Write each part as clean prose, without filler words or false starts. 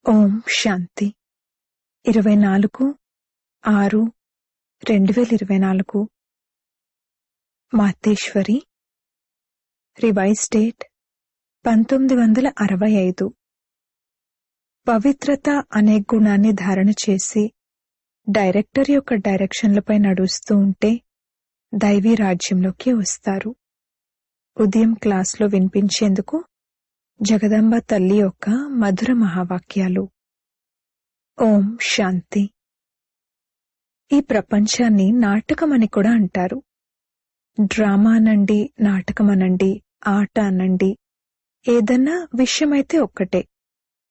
ఓం శాంతి 24/6/2024 Mateshwari. Revise date 1965. పవిత్రత అనే గుణాన్ని ధారణ చేసి డైరెక్టర్ యొక్క డైరెక్షన్లపై నడుస్తూ ఉంటే దైవీ రాజ్యంలోకి వస్తారు. ఉదయం క్లాస్లో వినిపించేందుకు జగదంబ తల్లి యొక్క మధుర మహావాక్యాలు. ఓం శాంతి. ఈ ప్రపంచాన్ని నాటకమని కూడా అంటారు. డ్రామా అనండి, నాటకమనండి, ఆట అనండి, ఏదన్నా విషయమైతే ఒక్కటే.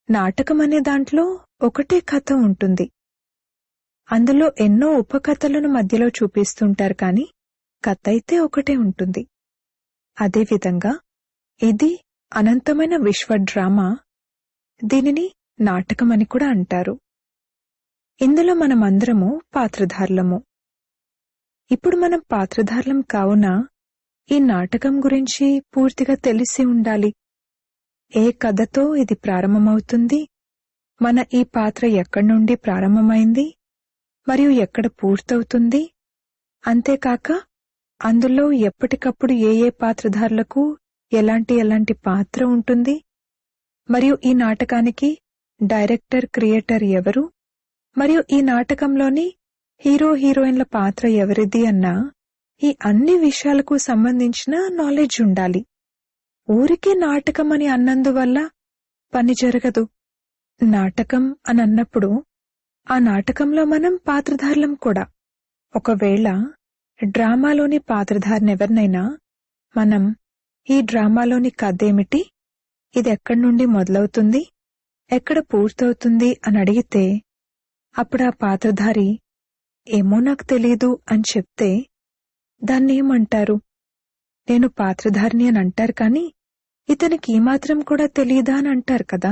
నాటకం అనే దాంట్లో ఒకటే కథ ఉంటుంది. అందులో ఎన్నో ఉపకథలను మధ్యలో చూపిస్తుంటారు, కానీ కథ అయితే ఒకటే ఉంటుంది. అదేవిధంగా ఇది అనంతమైన విశ్వ డ్రామా. దీనిని నాటకమని కూడా అంటారు. ఇందులో మనమందరము పాత్రధారులము. ఇప్పుడు మనం పాత్రధారులం కావున ఈ నాటకం గురించి పూర్తిగా తెలిసి ఉండాలి. ఏ కథతో ఇది ప్రారంభమవుతుంది, మన ఈ పాత్ర ఎక్కడి నుండి ప్రారంభమైంది మరియు ఎక్కడ పూర్తవుతుంది, అంతేకాక అందులో ఎప్పటికప్పుడు ఏ ఏ పాత్రధారులకు ఎలాంటి పాత్ర ఉంటుంది, మరియు ఈ నాటకానికి డైరెక్టర్ క్రియేటర్ ఎవరు, మరియు ఈ నాటకంలోని హీరో హీరోయిన్ల పాత్ర ఎవరిది అన్న ఈ అన్ని విషయాలకు సంబంధించిన నాలెడ్జ్ ఉండాలి. ఊరికే నాటకం అని అన్నందువల్ల పని జరగదు. నాటకం అని అన్నప్పుడు ఆ నాటకంలో మనం పాత్రధారులం కూడా. ఒకవేళ డ్రామాలోని పాత్రధారినెవరినైనా మనం ఈ డ్రామాలోని కథేమిటి, ఇది ఎక్కడి నుండి మొదలవుతుంది, ఎక్కడ పూర్తవుతుంది అని అడిగితే అప్పుడు ఆ పాత్రధారి ఏమో నాకు తెలీదు అని చెప్తే దాన్నేమంటారు? నేను పాత్రధారిని అని అంటారు, కానీ ఇతనికి ఈ మాత్రం కూడా తెలీదా అని అంటారు కదా.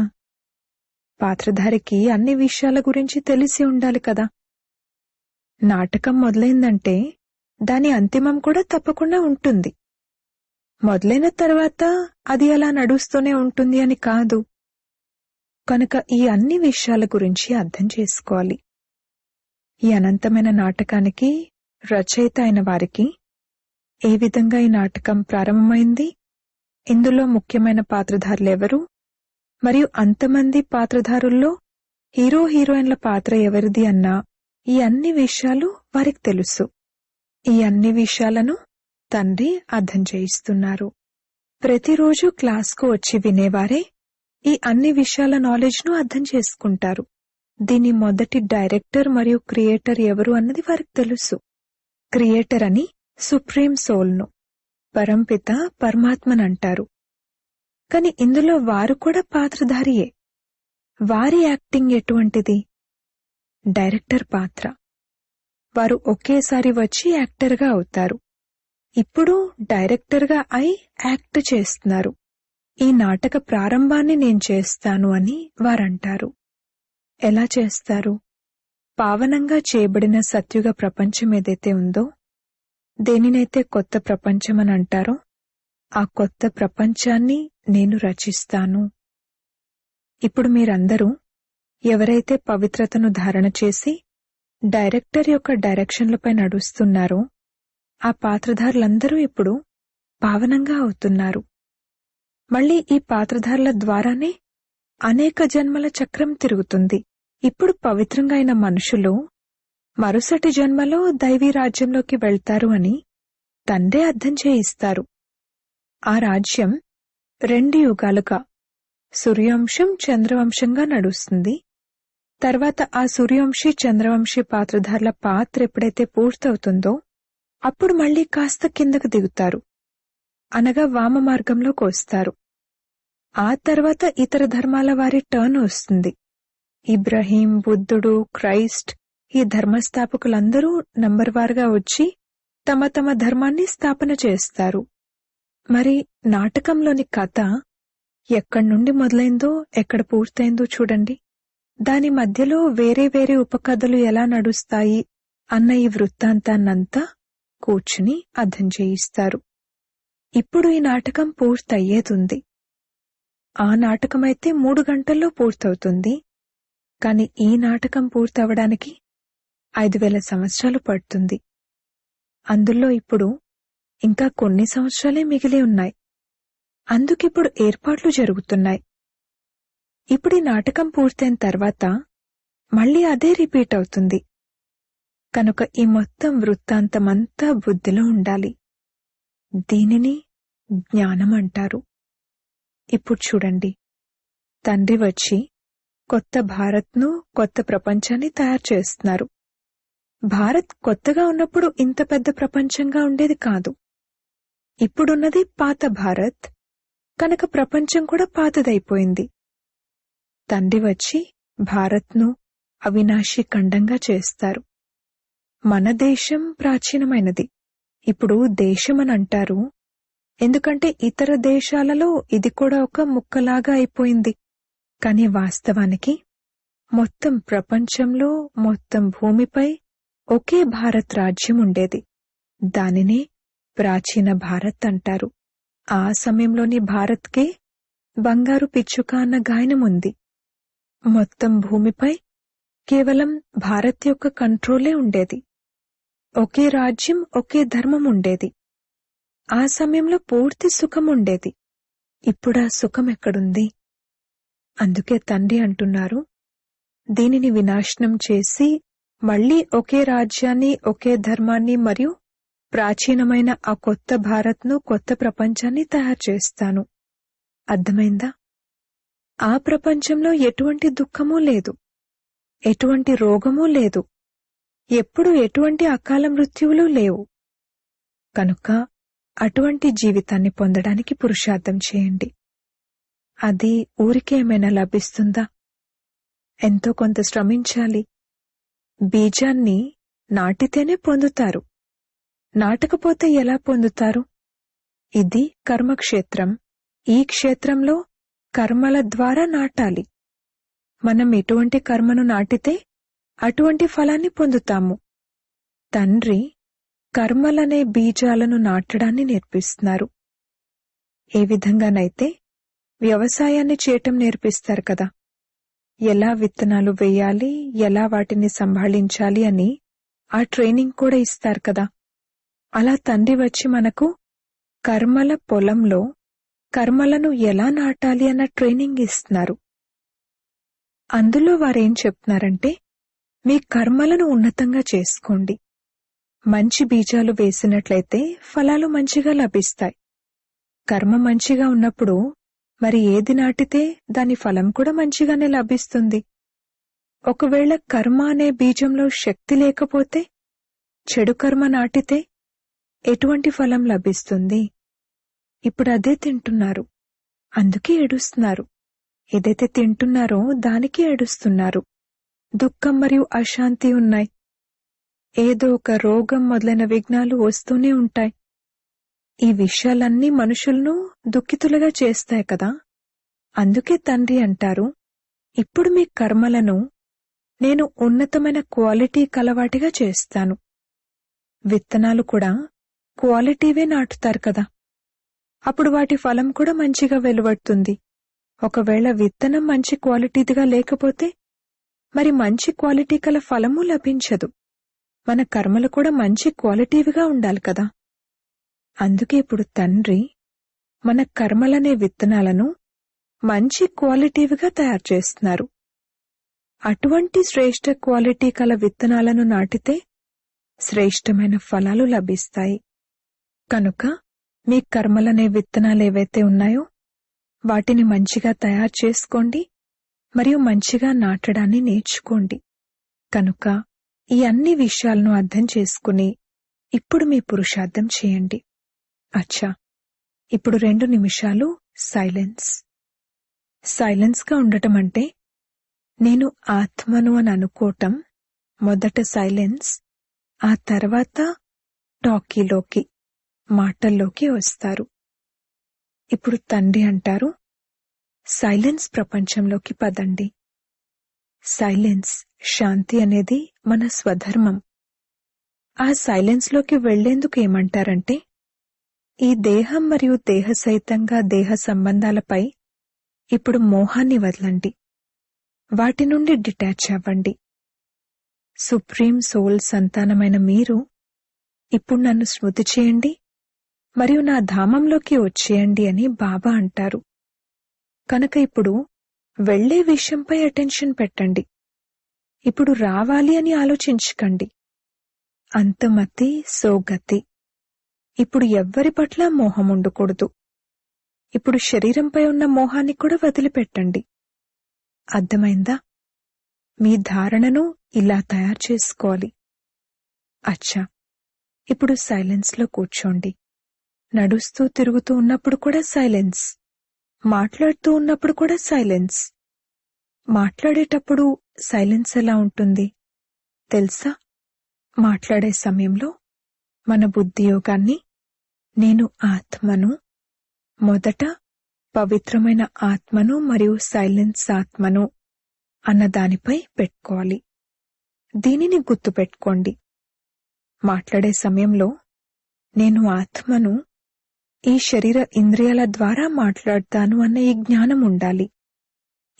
పాత్రధారికి అన్ని విషయాల గురించి తెలిసి ఉండాలి కదా. నాటకం మొదలైందంటే దాని అంతిమం కూడా తప్పకుండా ఉంటుంది. మొదలైన తర్వాత అది అలా నడుస్తూనే ఉంటుంది అని కాదు. కనుక ఈ అన్ని విషయాల గురించి అర్థం చేసుకోవాలి. ఈ అనంతమైన నాటకానికి రచయిత అయిన వారికి ఏ విధంగా ఈ నాటకం ప్రారంభమైంది, ఇందులో ముఖ్యమైన పాత్రధారులెవరు, మరియు అంతమంది పాత్రధారుల్లో హీరో హీరోయిన్ల పాత్ర ఎవరిది అన్న ఈ అన్ని విషయాలు వారికి తెలుసు. ఈ అన్ని విషయాలను తండ్రి అర్థం చేయిస్తున్నారు. ప్రతిరోజు క్లాస్కు వచ్చి వినేవారే ఈ అన్ని విషయాల నాలెడ్జ్ను అర్థం చేసుకుంటారు. దీని మొదటి డైరెక్టర్ మరియు క్రియేటర్ ఎవరు అన్నది వారికి తెలుసు. క్రియేటర్ అని సుప్రీం సోల్ను, పరంపిత పరమాత్మనంటారు. కాని ఇందులో వారు కూడా పాత్రధారియే. వారి యాక్టింగ్ ఎటువంటిది? డైరెక్టర్ పాత్ర. వారు ఒకేసారి వచ్చి యాక్టర్గా అవుతారు. ఇప్పుడు డైరెక్టర్గా అయి యాక్ట్ చేస్తున్నారు. ఈ నాటక ప్రారంభాన్ని నేను చేస్తాను అని వారంటారు. ఎలా చేస్తారు? పావనంగా చేయబడిన సత్యుగ ప్రపంచం ఏదైతే ఉందో, దేనినైతే కొత్త ప్రపంచమని అంటారో, ఆ కొత్త ప్రపంచాన్ని నేను రచిస్తాను. ఇప్పుడు మీరందరూ ఎవరైతే పవిత్రతను ధారణ చేసి డైరెక్టర్ యొక్క డైరెక్షన్లపై నడుస్తున్నారో ఆ పాత్రధారులందరూ ఇప్పుడు పావనంగా అవుతున్నారు. మళ్లీ ఈ పాత్రధారుల ద్వారానే అనేక జన్మల చక్రం తిరుగుతుంది. ఇప్పుడు పవిత్రంగా అయిన మనుషులు మరుసటి జన్మలో దైవీ రాజ్యంలోకి వెళ్తారు అని తండ్రే అర్థం చేయిస్తారు. ఆ రాజ్యం 2 యుగాలుగా సూర్యవంశం చంద్రవంశంగా నడుస్తుంది. తర్వాత ఆ సూర్యవంశీ చంద్రవంశీ పాత్రధారుల పాత్ర ఎప్పుడైతే పూర్తవుతుందో అప్పుడు మళ్లీ కాస్త కిందకు దిగుతారు, అనగా వామ మార్గంలోకి వస్తారు. ఆ తర్వాత ఇతర ధర్మాల వారి టర్న్ వస్తుంది. ఇబ్రహీం, బుద్ధుడు, క్రైస్ట్ ఈ ధర్మస్థాపకులందరూ నంబర్వారుగా వచ్చి తమ తమ ధర్మాన్ని స్థాపన చేస్తారు. మరి నాటకంలోని కథ ఎక్కడి నుండి మొదలైందో ఎక్కడ పూర్తయిందో చూడండి. దాని మధ్యలో వేరే వేరే ఉపకథలు ఎలా నడుస్తాయి అన్న ఈ వృత్తాంతాన్నంతా కూర్చుని అర్థం చేయిస్తారు. ఇప్పుడు ఈ నాటకం పూర్తయ్యేదుంది. ఆ నాటకమైతే 3 గంటల్లో పూర్తవుతుంది. కాని ఈ నాటకం పూర్తవడానికి 5000 సంవత్సరాలు పడుతుంది. అందులో ఇప్పుడు ఇంకా కొన్ని సంవత్సరాలే మిగిలి ఉన్నాయి. అందుకిప్పుడు ఏర్పాట్లు జరుగుతున్నాయి. ఇప్పుడు ఈ నాటకం పూర్తయిన తర్వాత మళ్ళీ అదే రిపీట్ అవుతుంది. కనుక ఈ మొత్తం వృత్తాంతమంతా బుద్ధిలో ఉండాలి. దీనిని జ్ఞానం అంటారు. ఇప్పుడు చూడండి, తండ్రి వచ్చి కొత్త భారత్ను, కొత్త ప్రపంచాన్ని తయారు చేస్తున్నారు. భారత్ కొత్తగా ఉన్నప్పుడు ఇంత పెద్ద ప్రపంచంగా ఉండేది కాదు. ఇప్పుడున్నది పాత భారత్, కనుక ప్రపంచం కూడా పాతదైపోయింది. తండ్రి వచ్చి భారత్ను అవినాశి ఖండంగా చేస్తారు. మన దేశం ప్రాచీనమైనది. ఇప్పుడు దేశమనంటారు, ఎందుకంటే ఇతర దేశాలలో ఇది కూడా ఒక ముక్కలాగా అయిపోయింది. కాని వాస్తవానికి మొత్తం ప్రపంచంలో, మొత్తం భూమిపై ఒకే భారత్ రాజ్యం ఉండేది. దానినే ప్రాచీన భారత్ అంటారు. ఆ సమయంలోని భారత్కే బంగారు పిచ్చుక అన్న గాయనముంది. మొత్తం భూమిపై కేవలం భారత్ యొక్క కంట్రోలే ఉండేది. ఒకే రాజ్యం, ఒకే ధర్మం ఉండేది. ఆ సమయంలో పూర్తి సుఖం ఉండేది. ఇప్పుడా సుఖం ఎక్కడుంది? అందుకే తండ్రి అంటున్నారు, దీనిని వినాశనం చేసి మళ్లీ ఒకే రాజ్యాన్ని, ఒకే ధర్మాన్ని మరియు ప్రాచీనమైన ఆ కొత్త భారత్ను, కొత్త ప్రపంచాన్ని తయారు చేస్తాను. అర్థమైందా? ఆ ప్రపంచంలో ఎటువంటి దుఃఖమూ లేదు, ఎటువంటి రోగమూ లేదు, ఎప్పుడు ఎటువంటి అకాల మృత్యువులు లేవు. కనుక అటువంటి జీవితాన్ని పొందడానికి పురుషార్థం చేయండి. అది ఊరికే ఏమైనా లభిస్తుందా? ఎంతో కొంత శ్రమించాలి. బీజాన్ని నాటితేనే పొందుతారు. నాటకపోతే ఎలా పొందుతారు? ఇది కర్మక్షేత్రం. ఈ క్షేత్రంలో కర్మల ద్వారా నాటాలి. మనం ఎటువంటి కర్మను నాటితే అటువంటి ఫలాన్ని పొందుతాము. తండ్రి కర్మలనే బీజాలను నాటడాన్ని నేర్పిస్తున్నారు. ఏ విధంగానైతే వ్యవసాయాన్ని చేయటం నేర్పిస్తారు కదా, ఎలా విత్తనాలు వేయాలి, ఎలా వాటిని సంభాళించాలి అని ఆ ట్రైనింగ్ కూడా ఇస్తారు కదా. అలా తండ్రి వచ్చి మనకు కర్మల పొలంలో కర్మలను ఎలా నాటాలి అన్న ట్రైనింగ్ ఇస్తున్నారు. అందులో వారేం చెప్తున్నారంటే, మీ కర్మలను ఉన్నతంగా చేసుకోండి. మంచి బీజాలు వేసినట్లయితే ఫలాలు మంచిగా లభిస్తాయి. కర్మ మంచిగా ఉన్నప్పుడు మరి ఏది నాటితే దాని ఫలం కూడా మంచిగానే లభిస్తుంది. ఒకవేళ కర్మ అనే బీజంలో శక్తి లేకపోతే, చెడు కర్మ నాటితే ఎటువంటి ఫలం లభిస్తుంది? ఇప్పుడు అదే తింటున్నారు, అందుకే ఏడుస్తున్నారు. ఏదైతే తింటున్నారో దానికి ఏడుస్తున్నారు. దుఃఖం మరియు అశాంతి ఉన్నాయి. ఏదో ఒక రోగం మొదలైన విఘ్నాలు వస్తూనే ఉంటాయి. ఈ విషయాలన్నీ మనుషులను దుఃఖితులుగా చేస్తాయి కదా. అందుకే తండ్రి అంటారు, ఇప్పుడు మీ కర్మలను నేను ఉన్నతమైన క్వాలిటీ కలవాటిగా చేస్తాను. విత్తనాలు కూడా క్వాలిటీవే నాటుతారు కదా, అప్పుడు వాటి ఫలం కూడా మంచిగా వెలువడుతుంది. ఒకవేళ విత్తనం మంచి క్వాలిటీదిగా లేకపోతే మరి మంచి క్వాలిటీ కల ఫలము లభించదు. మన కర్మలు కూడా మంచి క్వాలిటీవిగా ఉండాలి కదా. అందుకే ఇప్పుడు తండ్రి మన కర్మలనే విత్తనాలను మంచి క్వాలిటీవిగా తయారు చేస్తున్నారు. అటువంటి శ్రేష్ఠ క్వాలిటీ కల విత్తనాలను నాటితే శ్రేష్టమైన ఫలాలు లభిస్తాయి. కనుక మీ కర్మలనే విత్తనాలేవైతే ఉన్నాయో వాటిని మంచిగా తయారు చేసుకోండి మరియు మంచిగా నాటడాన్ని నేర్చుకోండి. కనుక ఈ అన్ని విషయాలను అర్థం చేసుకుని ఇప్పుడు మీ పురుషార్థం చేయండి. అచ్చా, ఇప్పుడు 2 నిమిషాలు సైలెన్స్. సైలెన్స్గా ఉండటం అంటే నేను ఆత్మను అని అనుకోవటం. మొదట సైలెన్స్, ఆ తర్వాత టాకీలోకి, మాటల్లోకి వస్తారు. ఇప్పుడు తండ్రి అంటారు, సైలెన్స్ ప్రపంచంలోకి పదండి. సైలెన్స్, శాంతి అనేది మన స్వధర్మం. ఆ సైలెన్స్లోకి వెళ్లేందుకు ఏమంటారంటే, ఈ దేహం మరియు దేహ సహితంగా దేహ సంబంధాలపై ఇప్పుడు మోహాన్ని వదలండి. వాటి నుండి డిటాచ్ అవ్వండి. సుప్రీం సోల్ సంతానమైన మీరు ఇప్పుడు నన్ను స్మృతి చేయండి మరియు నా ధామంలోకి వచ్చేయండి అని బాబా అంటారు. కనుక ఇప్పుడు వెళ్లే విషయంపై అటెన్షన్ పెట్టండి. ఇప్పుడు రావాలి అని ఆలోచించకండి. అంతమతి సోగతి. ఇప్పుడు ఎవ్వరి పట్ల మోహం ఉండకూడదు. ఇప్పుడు శరీరంపై ఉన్న మోహాన్ని కూడా వదిలిపెట్టండి. అర్థమైందా? మీ ధారణను ఇలా తయారు చేసుకోవాలి. అచ్చా, ఇప్పుడు సైలెన్స్లో కూర్చోండి. నడుస్తూ తిరుగుతూ ఉన్నప్పుడు కూడా సైలెన్స్, మాట్లాడుతూ ఉన్నప్పుడు కూడా సైలెన్స్. మాట్లాడేటప్పుడు సైలెన్స్ ఎలా ఉంటుంది తెలుసా? మాట్లాడే సమయంలో మన బుద్ధి యోగాన్ని నేను ఆత్మను, మొదట పవిత్రమైన ఆత్మను మరియు సైలెన్స్ ఆత్మను అన్న దానిపై పెట్టుకోవాలి. దీనిని గుర్తుపెట్టుకోండి. మాట్లాడే సమయంలో నేను ఆత్మను, ఈ శరీర ఇంద్రియాల ద్వారా మాట్లాడతాను అన్న ఈ జ్ఞానం ఉండాలి.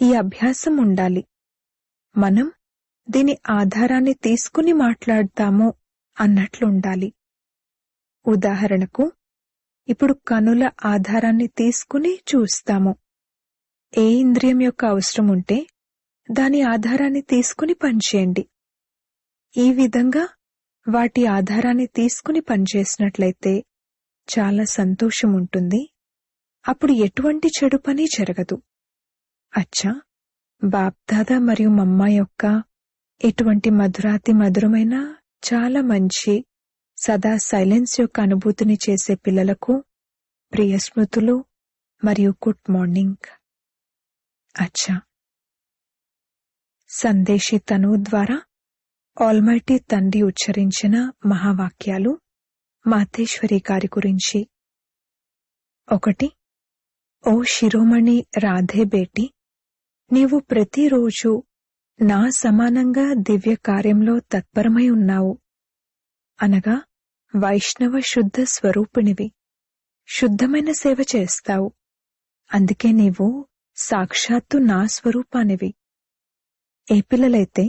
ఈ అభ్యాసం ఉండాలి. మనం దీని ఆధారాన్ని తీసుకుని మాట్లాడతాము అన్నట్లుండాలి. ఉదాహరణకు, ఇప్పుడు కనుల ఆధారాన్ని తీసుకుని చూస్తాము. ఏ ఇంద్రియం యొక్క అవసరం ఉంటే దాని ఆధారాన్ని తీసుకుని పనిచేయండి. ఈ విధంగా వాటి ఆధారాన్ని తీసుకుని పనిచేసినట్లయితే చాలా సంతోషం ఉంటుంది. అప్పుడు ఎటువంటి చెడు పని జరగదు. అచ్చా, బాప్దాదా మరియు మమ్మా యొక్క ఇటువంటి మధురాతి మధురమైన చాలా మంచి సదా సైలెన్స్ యొక్క అనుభూతిని చేసే పిల్లలకు ప్రియ స్మృతులు మరియు గుడ్ మార్నింగ్. అచ్చా, సందేశి తను ద్వారా ఆల్మైటీ తండ్రి ఉచ్చరించిన మహావాక్యాలు మాతేశ్వరి గారి గురించి. 1. ఓ శిరోమణి రాధే బేటి, నీవు ప్రతిరోజు నా సమానంగా దివ్య కార్యంలో తత్పరమై ఉన్నావు. అనగా వైష్ణవ శుద్ధ స్వరూపిణివి. శుద్ధమైన సేవ చేస్తావు. అందుకే నీవు సాక్షాత్తు నా స్వరూపానివి. ఏ పిల్లలైతే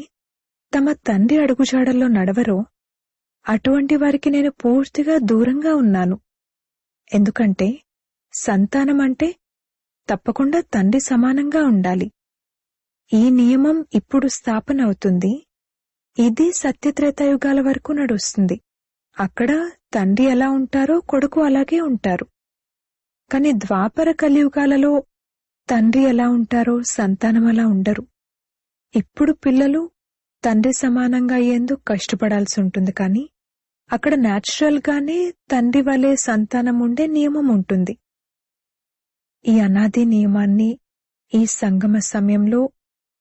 తమ తండ్రి అడుగుజాడల్లో నడవరో అటువంటి వారికి నేను పూర్తిగా దూరంగా ఉన్నాను. ఎందుకంటే సంతానం అంటే తప్పకుండా తండ్రి సమానంగా ఉండాలి. ఈ నియమం ఇప్పుడు స్థాపన అవుతుంది. ఇది సత్యత్రేతాయుగాల వరకు నడుస్తుంది. అక్కడ తండ్రి ఎలా ఉంటారో కొడుకు అలాగే ఉంటారు. కాని ద్వాపర కలియుగాలలో తండ్రి ఎలా ఉంటారో సంతానం అలా ఉండరు. ఇప్పుడు పిల్లలు తండ్రి సమానంగా అయ్యేందుకు కష్టపడాల్సి ఉంటుంది. కానీ అక్కడ న్యాచురల్ గానే తండ్రి వలె సంతానం ఉండే నియమం ఉంటుంది. ఈ అనాది నియమాన్ని ఈ సంగమ సమయంలో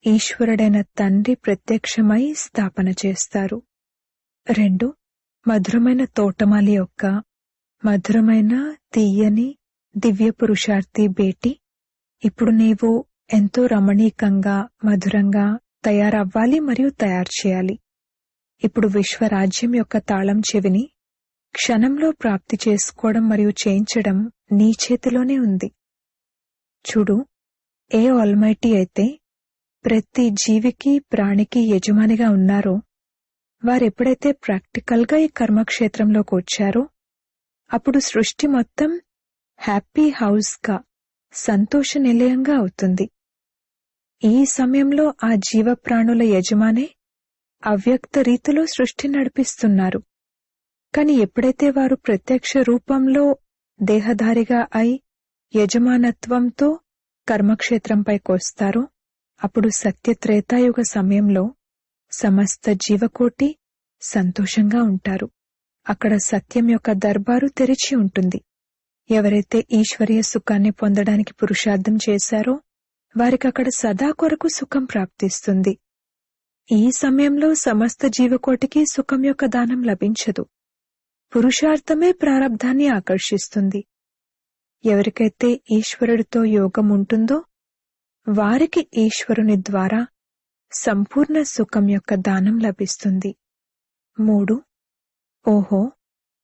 ఈశ్వరుడైన తండ్రి ప్రత్యక్షమై స్థాపన చేస్తారు. 2. మధురమైన తోటమాలి యొక్క మధురమైన తీయని దివ్య పురుషార్థి బేటి, ఇప్పుడు నీవు ఎంతో రమణీకంగా మధురంగా తయారవ్వాలి మరియు తయారు చేయాలి. ఇప్పుడు విశ్వరాజ్యం యొక్క తాళం చెవిని క్షణంలో ప్రాప్తి చేసుకోవడం మరియు చేయించడం నీ చేతిలోనే ఉంది. చూడు, ఏ ఆల్మైటీ అయితే ప్రతి జీవికి ప్రాణికి యజమానిగా ఉన్నారో వారెప్పుడైతే ప్రాక్టికల్గా ఈ కర్మక్షేత్రంలోకి వచ్చారో అప్పుడు సృష్టి మొత్తం హ్యాపీ హౌస్గా సంతోష నిలయంగా అవుతుంది. ఈ సమయంలో ఆ జీవప్రాణుల యజమానే అవ్యక్త రీతిలో సృష్టి నడిపిస్తున్నారు. కాని ఎప్పుడైతే వారు ప్రత్యక్ష రూపంలో దేహధారిగా అయి యజమానత్వంతో కర్మక్షేత్రంపైకొస్తారో అప్పుడు సత్యత్రేతాయుగ సమయంలో సమస్త జీవకోటి సంతోషంగా ఉంటారు. అక్కడ సత్యం యొక్క దర్బారు తెరిచి ఉంటుంది. ఎవరైతే ఈశ్వరీయ సుఖాన్ని పొందడానికి పురుషార్థం చేశారో వారికక్కడ సదా కొరకు సుఖం ప్రాప్తిస్తుంది. ఈ సమయంలో సమస్త జీవకోటికి సుఖం యొక్క దానం లభించదు. పురుషార్థమే ప్రారబ్ధాన్ని ఆకర్షిస్తుంది. ఎవరికైతే ఈశ్వరుడితో యోగం ఉంటుందో వారికి ఈశ్వరుని ద్వారా సంపూర్ణ సుఖం యొక్క దానం లభిస్తుంది. 3. ఓహో,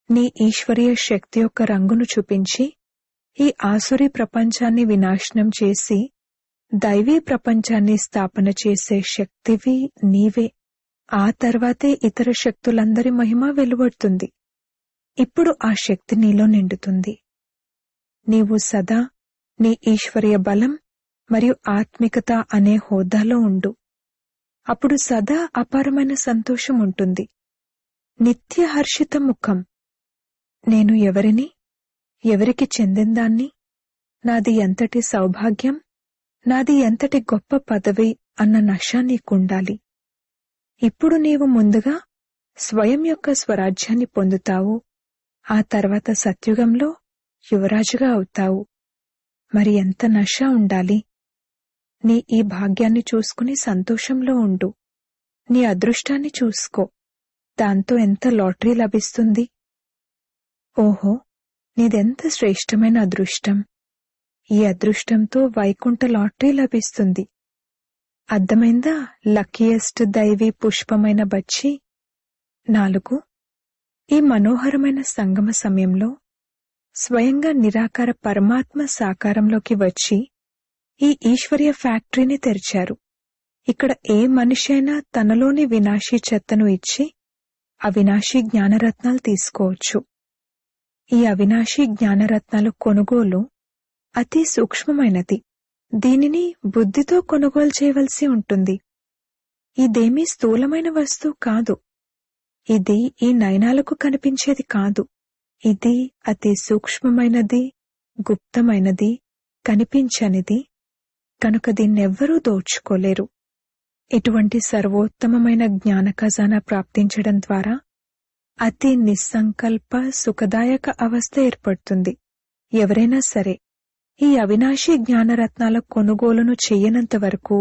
నీ ఈశ్వరీయ శక్తి యొక్క రంగును చూపించి ఈ ఆసురీ ప్రపంచాన్ని వినాశనం చేసి దైవీ ప్రపంచాన్ని స్థాపన చేసే శక్తివి నీవే. ఆ తర్వాతే ఇతర శక్తులందరి మహిమ వెలువడుతుంది. ఇప్పుడు ఆ శక్తి నీలో నిండుతుంది. నీవు సదా నీ ఈశ్వరీయ బలం మరియు ఆత్మికత అనే హోదాలో ఉండు. అప్పుడు సదా అపారమైన సంతోషం ఉంటుంది. నిత్య హర్షిత ముఖం. నేను ఎవరిని, ఎవరికి చెందిందాన్ని, నాది ఎంతటి సౌభాగ్యం, నాది ఎంతటి గొప్ప పదవి అన్న నష నీకుండాలి. ఇప్పుడు నీవు ముందుగా స్వయం యొక్క స్వరాజ్యాన్ని పొందుతావు. ఆ తర్వాత సత్యుగంలో యువరాజుగా అవుతావు. మరి ఎంత నష ఉండాలి. నీ ఈ భాగ్యాన్ని చూసుకుని సంతోషంలో ఉండు. నీ అదృష్టాన్ని చూసుకో. దాంతో ఎంత లాటరీ లభిస్తుంది. ఓహో, నీదెంత శ్రేష్టమైన అదృష్టం. ఈ అదృష్టంతో వైకుంఠ లాటరీ లభిస్తుంది. అర్థమైందా? లక్కీయెస్ట్ దైవీ పుష్పమైన బచ్చి. 4. ఈ మనోహరమైన సంగమ సమయంలో స్వయంగా నిరాకార పరమాత్మ సాకారంలోకి వచ్చి ఈ ఈశ్వర్య ఫ్యాక్టరీని తెరిచారు. ఇక్కడ ఏ మనిషి అయినా తనలోని వినాశీ చెత్తను ఇచ్చి అవినాశీ జ్ఞానరత్నాలు తీసుకోవచ్చు. ఈ అవినాశీ జ్ఞానరత్నాలు కొనుగోలు అతి సూక్ష్మమైనది. దీనిని బుద్ధితో కొనుగోలు చేయవలసి ఉంటుంది. ఇదేమీ స్థూలమైన వస్తువు కాదు. ఇది ఈ నయనాలకు కనిపించేది కాదు. ఇది అతి సూక్ష్మమైనది, గుప్తమైనది, కనిపించనిది. కనుక దీన్నెవ్వరూ దోచుకోలేరు. ఇటువంటి సర్వోత్తమమైన జ్ఞాన ఖజానా ప్రాప్తించడం ద్వారా అతి నిస్సంకల్ప సుఖదాయక అవస్థ ఏర్పడుతుంది. ఎవరైనా సరే ఈ అవినాశీ జ్ఞానరత్నాల కొనుగోలును చెయ్యనంత వరకు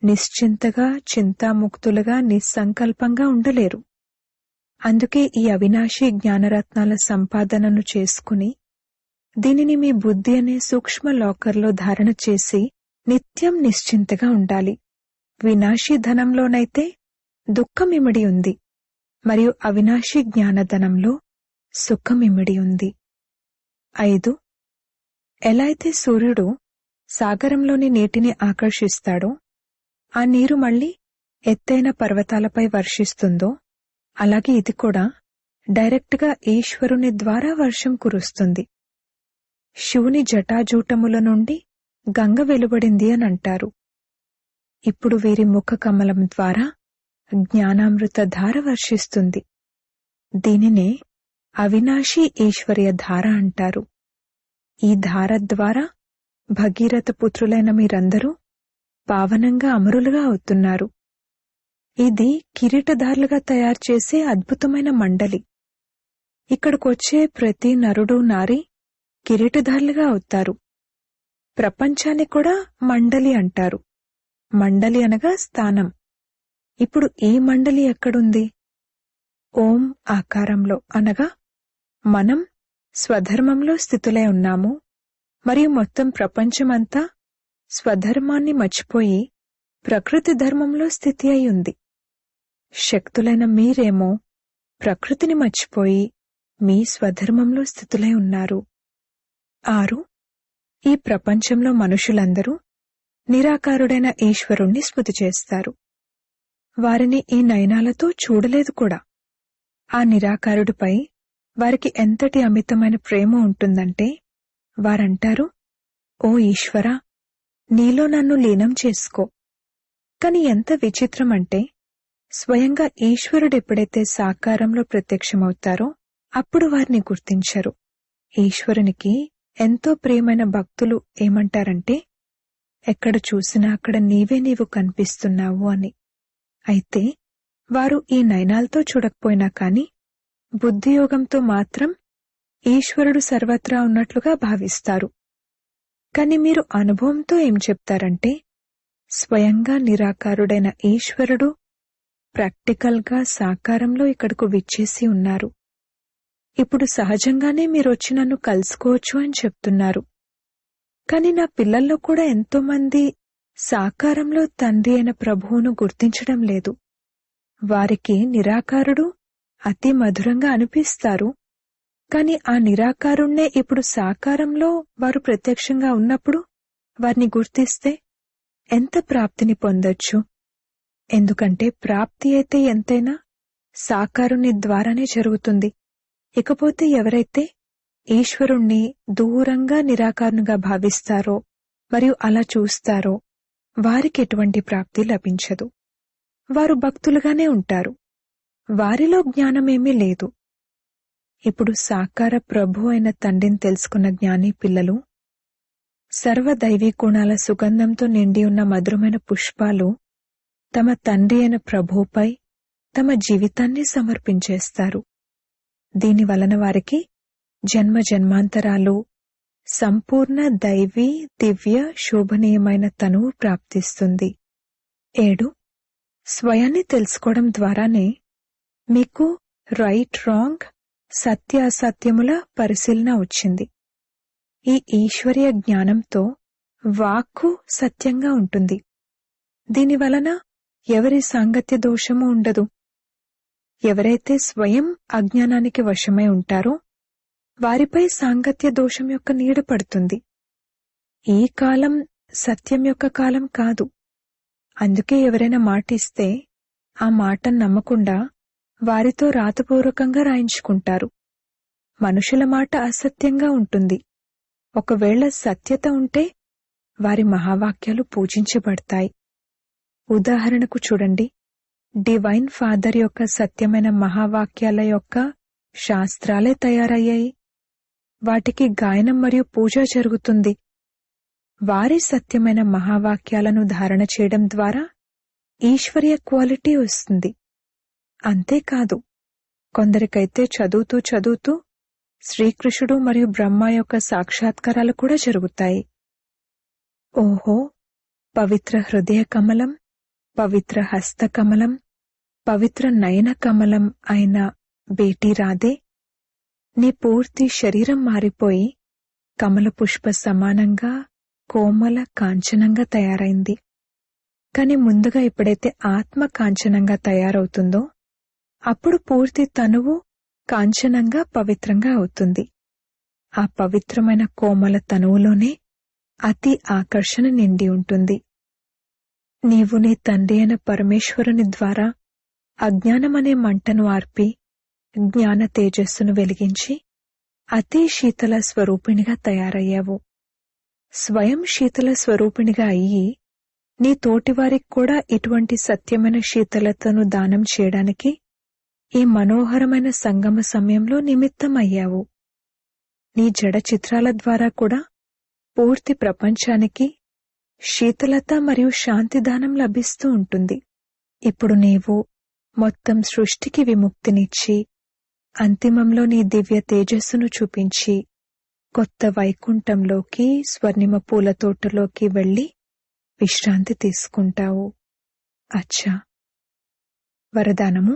నిశ్చింతగా, చింతాముక్తులుగా, నిస్సంకల్పంగా ఉండలేరు. అందుకే ఈ అవినాశీ జ్ఞానరత్నాల సంపాదనను చేసుకుని దీనిని మీ బుద్ధి అనే సూక్ష్మ లాకర్లో ధారణ చేసి నిత్యం నిశ్చింతగా ఉండాలి. వినాశీ ధనంలోనైతే దుఃఖమిమిడి ఉంది, మరియు అవినాశీ జ్ఞానధనంలో సుఖమిమిడి ఉంది. 5. ఎలా అయితే సూర్యుడు సాగరంలోని నీటిని ఆకర్షిస్తాడో, ఆ నీరు మళ్లీ ఎత్తైన పర్వతాలపై వర్షిస్తుందో, అలాగే ఇది కూడా డైరెక్ట్గా ఈశ్వరుని ద్వారా వర్షం కురుస్తుంది. శివుని జటాజూటముల నుండి గంగ వెలువడింది అని అంటారు. ఇప్పుడు వీరి ముఖ కమలం ద్వారా జ్ఞానామృత ధార వర్షిస్తుంది. దీనినే అవినాశీ ఈశ్వర్య ధార అంటారు. ఈ ధార ద్వారా భగీరథ పుత్రులైన మీరందరూ పావనంగా అమరులుగా అవుతున్నారు. ఇది కిరీటధారులుగా తయారు చేసే అద్భుతమైన మండలి. ఇక్కడికొచ్చే ప్రతి నరుడు నారి కిరీటధారులుగా అవుతారు. ప్రపంచాన్ని కూడా మండలి అంటారు. మండలి అనగా స్థానం. ఇప్పుడు ఈ మండలి ఎక్కడుంది? ఓం ఆకారంలో, అనగా మనం స్వధర్మంలో స్థితులై ఉన్నాము. మరియు మొత్తం ప్రపంచమంతా స్వధర్మాన్ని మర్చిపోయి ప్రకృతి ధర్మంలో స్థితి అయి ఉంది. శక్తులైన మీరేమో ప్రకృతిని మర్చిపోయి మీ స్వధర్మంలో స్థితులై ఉన్నారు. 6. ఈ ప్రపంచంలో మనుషులందరూ నిరాకారుడైన ఈశ్వరుణ్ణి స్మృతి చేస్తారు. వారిని ఈ నయనాలతో చూడలేదు కూడా. ఆ నిరాకారుడిపై వారికి ఎంతటి అమితమైన ప్రేమ ఉంటుందంటే వారంటారు, ఓ ఈశ్వరా, నీలో నన్ను లీనం చేసుకో. కాని ఎంత విచిత్రమంటే స్వయంగా ఈశ్వరుడెప్పుడైతే సాకారంలో ప్రత్యక్షమవుతారో అప్పుడు వారిని గుర్తించరు. ఈశ్వరునికి ఎంతో ప్రియమైన భక్తులు ఏమంటారంటే, ఎక్కడ చూసినా అక్కడ నీవు కనిపిస్తున్నావు అని. అయితే వారు ఈ నయనాలతో చూడకపోయినా కాని బుద్ధియోగంతో మాత్రం ఈశ్వరుడు సర్వత్రా ఉన్నట్లుగా భావిస్తారు. కాని మీరు అనుభవంతో ఏం చెప్తారంటే, స్వయంగా నిరాకారుడైన ఈశ్వరుడు ప్రాక్టికల్గా సాకారంలో ఇక్కడకు విచ్చేసి ఉన్నారు. ఇప్పుడు సహజంగానే మీరొచ్చి నన్ను కలుసుకోవచ్చు అని చెప్తున్నారు. కాని నా పిల్లల్లో కూడా ఎంతోమంది సాకారంలో తండ్రి అయిన ప్రభువును గుర్తించడం లేదు. వారికి నిరాకారుడు అతి మధురంగా అనిపిస్తారు. కాని ఆ నిరాకారుణ్ణే ఇప్పుడు సాకారంలో వారు ప్రత్యక్షంగా ఉన్నప్పుడు వారిని గుర్తిస్తే ఎంత ప్రాప్తిని పొందొచ్చు? ఎందుకంటే ప్రాప్తి అయితే ఎంతైనా సాకారుని ద్వారానే జరుగుతుంది. ఇకపోతే ఎవరైతే ఈశ్వరుణ్ణి దూరంగా నిరాకారునిగా భావిస్తారో మరియు అలా చూస్తారో వారికి ఎటువంటి ప్రాప్తి లభించదు. వారు భక్తులుగానే ఉంటారు. వారిలో జ్ఞానమేమీ లేదు. ఇప్పుడు సాకార ప్రభు అయిన తండ్రిని తెలుసుకున్న జ్ఞాని పిల్లలు సర్వదైవీ గుణాల సుగంధంతో నిండి ఉన్న మధురమైన పుష్పాలు తమ తండ్రి అయిన ప్రభువుపై తమ జీవితాన్ని సమర్పించేస్తారు. దీనివలన వారికి జన్మ జన్మాంతరాలు సంపూర్ణ దైవీ దివ్య శోభనీయమైన తనువు ప్రాప్తిస్తుంది. 7. స్వయాన్ని తెలుసుకోవడం ద్వారానే మీకు రైట్ రాంగ్ సత్య అసత్యముల పరిశీలన వచ్చింది. ఈ ఈశ్వరీయ జ్ఞానంతో వాక్కు సత్యంగా ఉంటుంది. దీనివలన ఎవరి సాంగత్య దోషము ఉండదు. ఎవరైతే స్వయం అజ్ఞానానికి వశమై ఉంటారో వారిపై సాంగత్య దోషం యొక్క నీడ పడుతుంది. ఈ కాలం సత్యం యొక్క కాలం కాదు. అందుకే ఎవరైనా మాటిస్తే ఆ మాటను నమ్మకుండా వారితో రాతపూర్వకంగా రాయించుకుంటారు. మనుషుల మాట అసత్యంగా ఉంటుంది. ఒకవేళ సత్యత ఉంటే వారి మహావాక్యాలు పూజించబడతాయి. ఉదాహరణకు చూడండి, డివైన్ ఫాదర్ యొక్క సత్యమైన మహావాక్యాల యొక్క శాస్త్రాలే తయారయ్యాయి. వాటికి గాయనం మరియు పూజ జరుగుతుంది. వారి సత్యమైన మహావాక్యాలను ధారణ చేయడం ద్వారా ఈశ్వరీయ క్వాలిటీ వస్తుంది. అంతేకాదు, కొందరికైతే చదువుతూ చదువుతూ శ్రీకృష్ణుడు మరియు బ్రహ్మ యొక్క సాక్షాత్కారాలు కూడా జరుగుతాయి. ఓహో, పవిత్ర హృదయ కమలం, పవిత్ర హస్త కమలం, పవిత్ర నయన కమలం అయిన బేటీ రాధే, నీ పూర్తి శరీరం మారిపోయి కమల పుష్ప సమానంగా కోమల కాంచనంగా తయారైంది. కాని ముందుగా ఎప్పుడైతే ఆత్మ కాంచనంగా తయారవుతుందో అప్పుడు పూర్తి తనువు కాంచనంగా పవిత్రంగా అవుతుంది. ఆ పవిత్రమైన కోమల తనువులోనే అతి ఆకర్షణ నిండి ఉంటుంది. నీవు నీ తండ్రి అయిన పరమేశ్వరుని ద్వారా అజ్ఞానమనే మంటను ఆర్పి జ్ఞాన తేజస్సును వెలిగించి అతి శీతల స్వరూపిణిగా తయారయ్యావు. స్వయం శీతల స్వరూపిణిగా అయ్యి నీ తోటివారికి కూడా ఇటువంటి సత్యమైన శీతలతను దానం చేయడానికి ఈ మనోహరమైన సంగమ సమయంలో నిమిత్తమయ్యావు. నీ జడ చిత్రాల ద్వారా కూడా పూర్తి ప్రపంచానికి శీతలత మరియు శాంతిదానం లభిస్తూ ఉంటుంది. ఇప్పుడు నీవు మొత్తం సృష్టికి విముక్తినిచ్చి అంతిమంలో నీ దివ్య తేజస్సును చూపించి కొత్త వైకుంఠంలోకి స్వర్ణిమ పూల తోటలోకి వెళ్లి విశ్రాంతి తీసుకుంటావు. అచ్చా. వరదానము: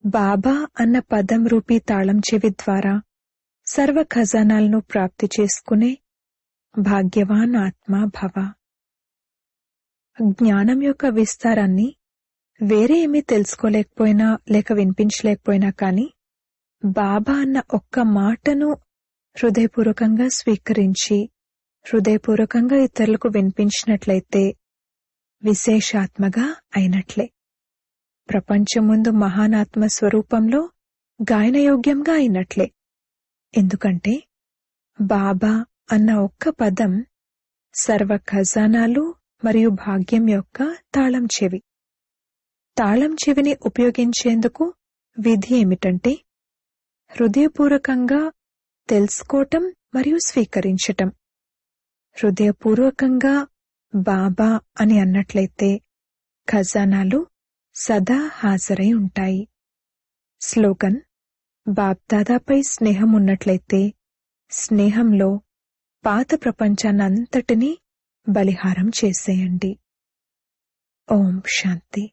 బాబా అన్న పదం రూపీ తాళం చెవి ద్వారా సర్వ ఖజానాలను ప్రాప్తి చేసుకునే భాగ్యవాన్ ఆత్మ భవ. జ్ఞానం యొక్క విస్తారాన్ని వేరే ఏమీ తెలుసుకోలేకపోయినా లేక వినిపించలేకపోయినా కాని బాబా అన్న ఒక్క మాటను హృదయపూర్వకంగా స్వీకరించి హృదయపూర్వకంగా ఇతరులకు వినిపించినట్లయితే విశేషాత్మగా అయినట్లే. ప్రపంచం ముందు మహానాత్మ స్వరూపంలో గాయనయోగ్యంగా అయినట్లే. ఎందుకంటే బాబా అన్న ఒక్క పదం సర్వ ఖజానాలు మరియు భాగ్యం యొక్క తాళం చెవి. తాళం చెవిని ఉపయోగించేందుకు విధి ఏమిటంటే హృదయపూర్వకంగా తెలుసుకోవటం మరియు స్వీకరించటం. హృదయపూర్వకంగా బాబా అని అన్నట్లయితే ఖజానాలు సదా హాజరై ఉంటాయి. స్లోగన్: బాప్దాదాపై స్నేహం ఉన్నట్లయితే స్నేహంలో పాత ప్రపంచాన్నంతటినీ బలిహారం చేసేయండి. ఓం శాంతి.